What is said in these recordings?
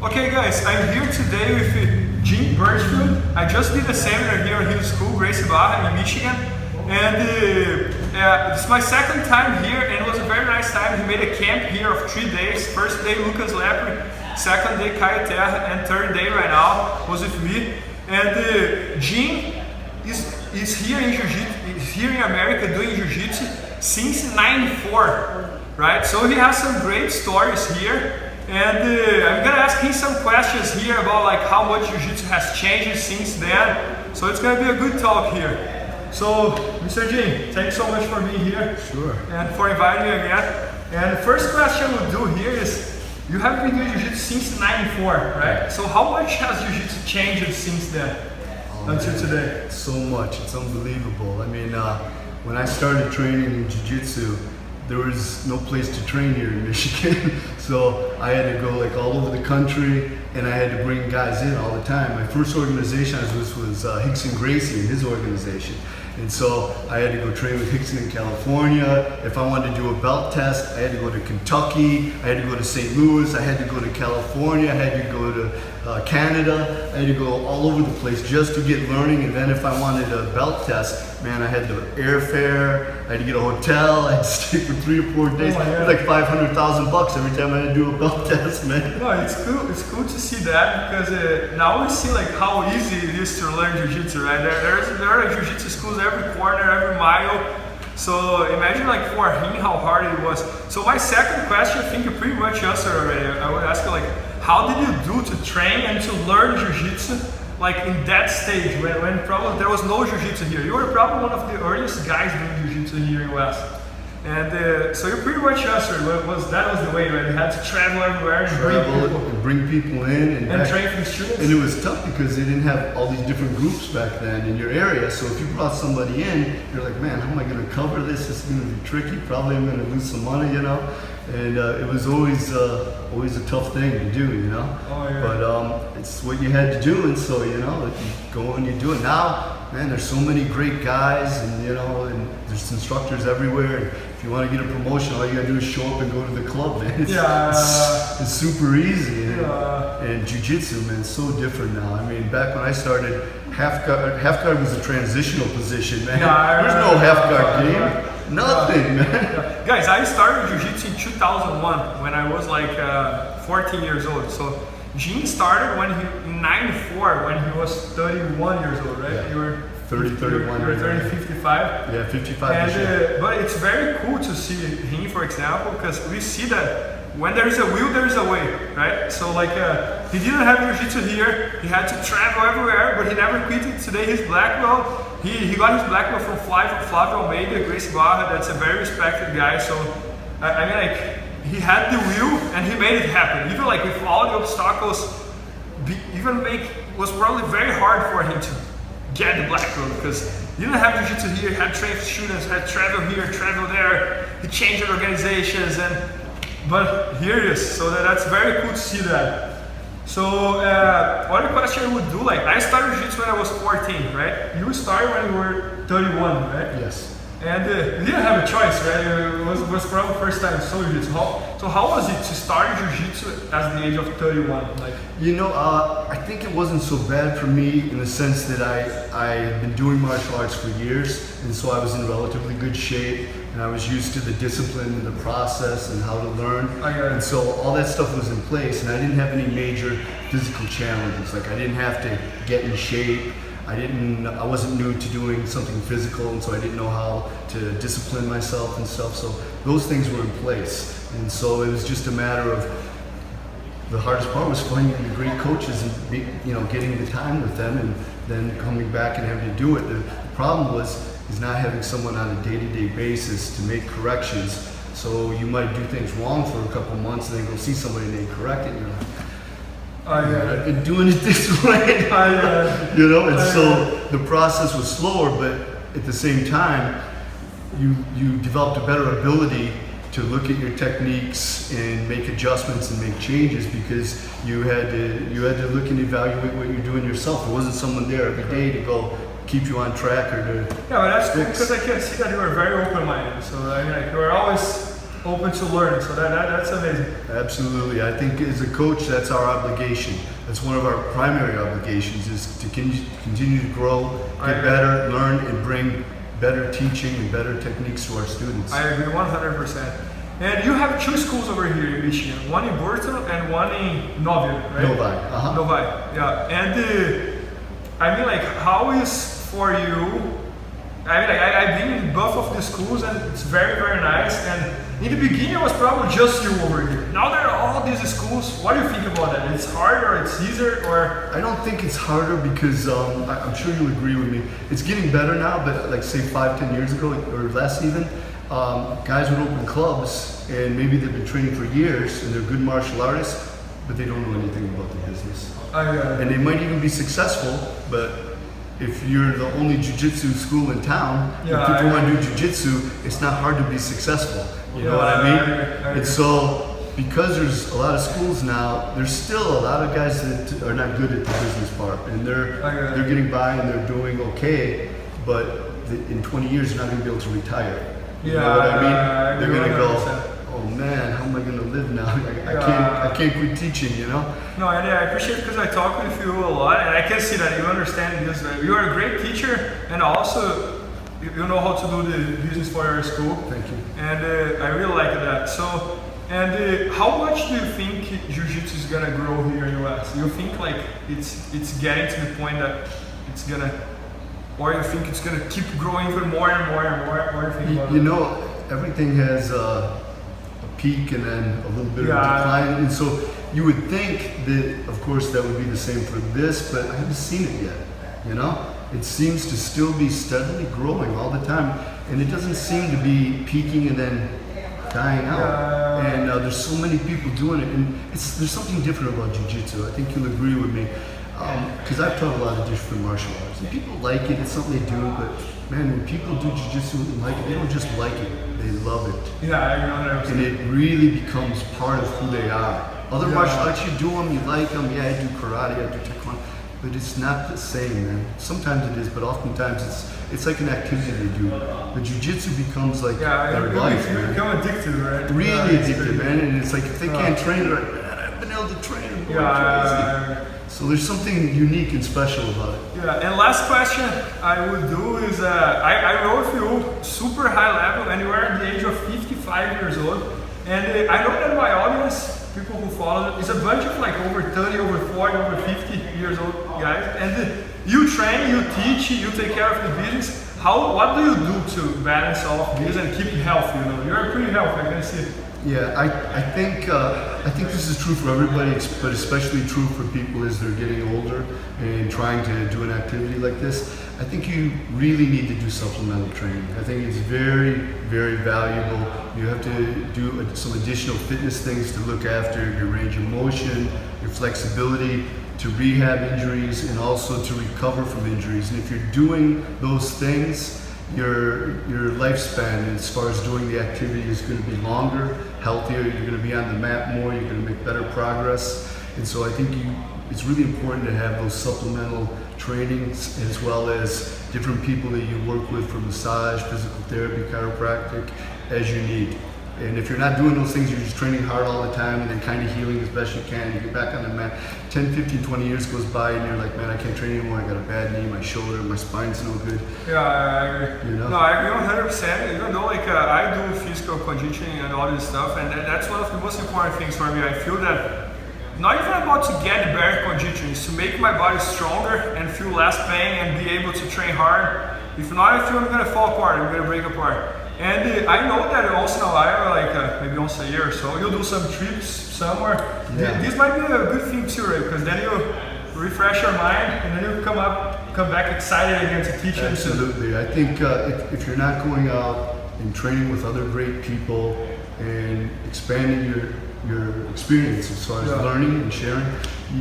Okay guys, I'm here today with Jim Burchfield. I just did a seminar here at his school, Gracie Barra in Michigan. And it's my second time here and it was a very nice time. He made a camp here of 3 days. First day Lucas Lepre, second day Caio Terra, and third day right now was with me. And Jim is here in Jiu-Jitsu, is here in America doing Jiu-Jitsu since '94, right? So he has some great stories here. And I'm gonna ask him some questions here about like how much Jiu-Jitsu has changed since then. So it's gonna be a good talk here. So, Mr. Jim, thanks so much for being here. Sure. And for inviting me again. And the first question we'll do here is, you have been doing Jiu-Jitsu since '94, right? So how much has Jiu-Jitsu changed since then until today? So much, it's unbelievable. I mean, when I started training in Jiu-Jitsu, there was no place to train here in Michigan. So I had to go like all over the country and I had to bring guys in all the time. My first organization I was with Rickson Gracie and his organization. And so I had to go train with Rickson in California. If I wanted to do a belt test, I had to go to Kentucky, I had to go to St. Louis, I had to go to California, I had to go to Canada, I had to go all over the place just to get learning. And then if I wanted a belt test, man, I had the airfare, I had to get a hotel, I had to stay for 3 or 4 days. It was like $500,000 every time I had to do a belt test, man. No, it's cool to see that because now we see like how easy it is to learn Jiu-Jitsu, right? There are Jiu-Jitsu schools every corner, every mile. So imagine like for him how hard it was. So my second question, I think you pretty much answered already. I would ask you like, how did you do to train and to learn Jiu-Jitsu like in that stage when probably there was no Jiu-Jitsu here? You were probably one of the earliest guys doing Jiu-Jitsu here in West. And so you pretty much answered, that was the way, right? You had to travel everywhere and bring people in and train for the students. And it was tough because they didn't have all these different groups back then in your area. So if you brought somebody in, you're like, man, how am I going to cover this? This is going to be tricky. Probably I'm going to lose some money, you know. And it was always a tough thing to do, you know. Oh, yeah. But it's what you had to do, and so you know, like, you go and you do it. Now, man, there's so many great guys, and you know, and there's instructors everywhere. And if you want to get a promotion, all you gotta do is show up and go to the club, man. It's super easy. And Jiu-Jitsu, man, it's so different now. I mean, back when I started, half guard was a transitional position, man. There's no half guard game. Nothing, man. Guys, I started Jiu-Jitsu in 2001 when I was like 14 years old. So Jim started in '94 when he was 31 years old, right? Yeah. You were 31. You were turning 55. Yeah, 55. But it's very cool to see him, for example, because we see that when there is a will, there is a way, right? So like he didn't have Jiu-Jitsu here. He had to travel everywhere, but he never quit it. Today he's black belt. He got his black belt from Fabio Almeida, Gracie Barra. That's a very respected guy. So I mean, like, he had the will and he made it happen. Even like with all the obstacles, was probably very hard for him to get the black belt because he didn't have Jiu-Jitsu here. He had trained students, had travel here, travel there. He changed organizations, but here it is. So that's very cool to see that. So other question I would do, like I started Jiu-Jitsu when I was 14, right? You started when you were 31, right? Yes. And you didn't have a choice, right? It was probably the first time so Jiu-Jitsu. So how was it to start Jiu-Jitsu at the age of 31? Like, you know, I think it wasn't so bad for me in the sense that I had been doing martial arts for years, and so I was in relatively good shape, and I was used to the discipline and the process and how to learn. And so all that stuff was in place, and I didn't have any major physical challenges. Like I didn't have to get in shape. I wasn't new to doing something physical, and so I didn't know how to discipline myself and stuff. So those things were in place, and so it was just a matter of the hardest part was finding the great coaches and getting the time with them, and then coming back and having to do it. The problem is not having someone on a day-to-day basis to make corrections. So you might do things wrong for a couple months, and then go see somebody and they correct it. And you're like, I've been doing it this way, you know, and so the process was slower, but at the same time, you developed a better ability to look at your techniques and make adjustments and make changes because you had to look and evaluate what you're doing yourself. There wasn't someone there every day to go keep you on track or to but that's cool because I can see that you were very open-minded. So I mean, like, you were always open to learn. So that's amazing. Absolutely. I think as a coach, that's our obligation. That's one of our primary obligations, is to continue to grow, get better, learn, and bring better teaching and better techniques to our students. I agree 100%. And you have two schools over here in Michigan, one in Burchfield and one in Novi, right? Novi. Novi, yeah. And I mean, like, how is for you? I mean, like, I've been in both of the schools and it's very, very nice. And in the beginning, it was probably just you over here. Now there are all these schools. What do you think about that? It's harder, it's easier, or? I don't think it's harder because I'm sure you'll agree with me. It's getting better now, but like say 5-10 years ago or less even, guys would open clubs and maybe they've been training for years and they're good martial artists, but they don't know anything about the business. And they might even be successful, but if you're the only jiu-jitsu school in town, if people want to do jiu-jitsu, it's not hard to be successful. You know what I mean? And so, because there's a lot of schools now, there's still a lot of guys that are not good at the business part, and they're getting by and they're doing okay, but in 20 years they're not going to be able to retire. You know what I mean? They're going to go, oh man, how am I going to live now? I can't quit teaching, you know? No, and I appreciate it because I talk with you a lot, and I can see that you understand this. You are a great teacher, and also you know how to do the business for your school. Thank you. And I really like that. So, and how much do you think Jiu-Jitsu is gonna grow here in the US? You think like it's getting to the point that it's gonna, or you think it's gonna keep growing even more and more and more? What do you think about you know, everything has a peak and then a little bit of a decline, and so you would think that, of course, that would be the same for this, but I haven't seen it yet. You know, it seems to still be steadily growing all the time, and it doesn't seem to be peaking and then dying out. And there's so many people doing it, and there's something different about jiu-jitsu. I think you'll agree with me, because I've taught a lot of different martial arts, and people like it. It's something they do, but man, when people do jiu-jitsu and like it, they don't just like it; they love it. And it really becomes part of who they are. Other martial arts, you do them, you like them. Yeah, I do karate, I do taekwondo. But it's not the same, man. Sometimes it is, but oftentimes it's like an activity they do. But jiu-jitsu becomes like their life, man. You become addicted, right? Really addicted, man. And it's like if they can't train, they're like, man, I've been able to train. Crazy. So there's something unique and special about it. Yeah, and last question I would do is, I know if you super high level and you are at the age of 55 years old, and I know that my audience, people who follow it, is a bunch of like over 30, over 40, over 50 years old guys, and you train, you teach, you take care of the business. What do you do to balance all of this and keep healthy? You know, you're pretty healthy, I can see it. Yeah, I think this is true for everybody, but especially true for people as they're getting older and trying to do an activity like this. I think you really need to do supplemental training. I think it's very, very valuable. You have to do some additional fitness things to look after your range of motion, your flexibility, to rehab injuries, and also to recover from injuries. And if you're doing those things, your lifespan as far as doing the activity is going to be longer, healthier, you're going to be on the mat more, you're going to make better progress. And so I think it's really important to have those supplemental trainings, as well as different people that you work with for massage, physical therapy, chiropractic, as you need. And if you're not doing those things, you're just training hard all the time and then kind of healing as best you can. You get back on the mat, 10, 15, 20 years goes by and you're like, man, I can't train anymore. I got a bad knee, my shoulder, my spine's no good. Yeah, I agree. You know? No, I agree 100%. Even though like I do physical conditioning and all this stuff, and that's one of the most important things for me. I feel that not even about to get better conditioning, is to make my body stronger and feel less pain and be able to train hard. If not, I feel I'm gonna fall apart, I'm gonna break apart. And I know that once in a while, like maybe once a year or so, you'll do some trips somewhere. Yeah. This might be a good thing too, right? Because then you refresh your mind and then you come back excited again to teach. Absolutely. I think if you're not going out and training with other great people and expanding your experience as far as learning and sharing,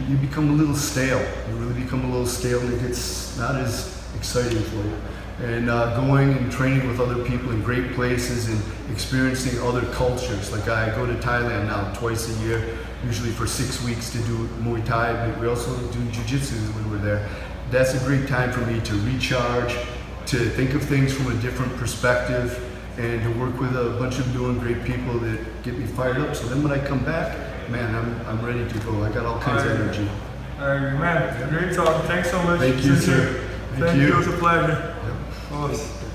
you become a little stale. You really become a little stale, and it gets not as exciting for you. And going and training with other people in great places and experiencing other cultures. Like I go to Thailand now twice a year, usually for 6 weeks to do Muay Thai, but we also do Jiu-Jitsu when we're there. That's a great time for me to recharge, to think of things from a different perspective, and to work with a bunch of new and great people that get me fired up. So then when I come back, man, I'm ready to go. I got all kinds of energy. All right, man. Great talk. Thanks so much. Thank you, sir. Thank you. It was a pleasure. Yep. Awesome.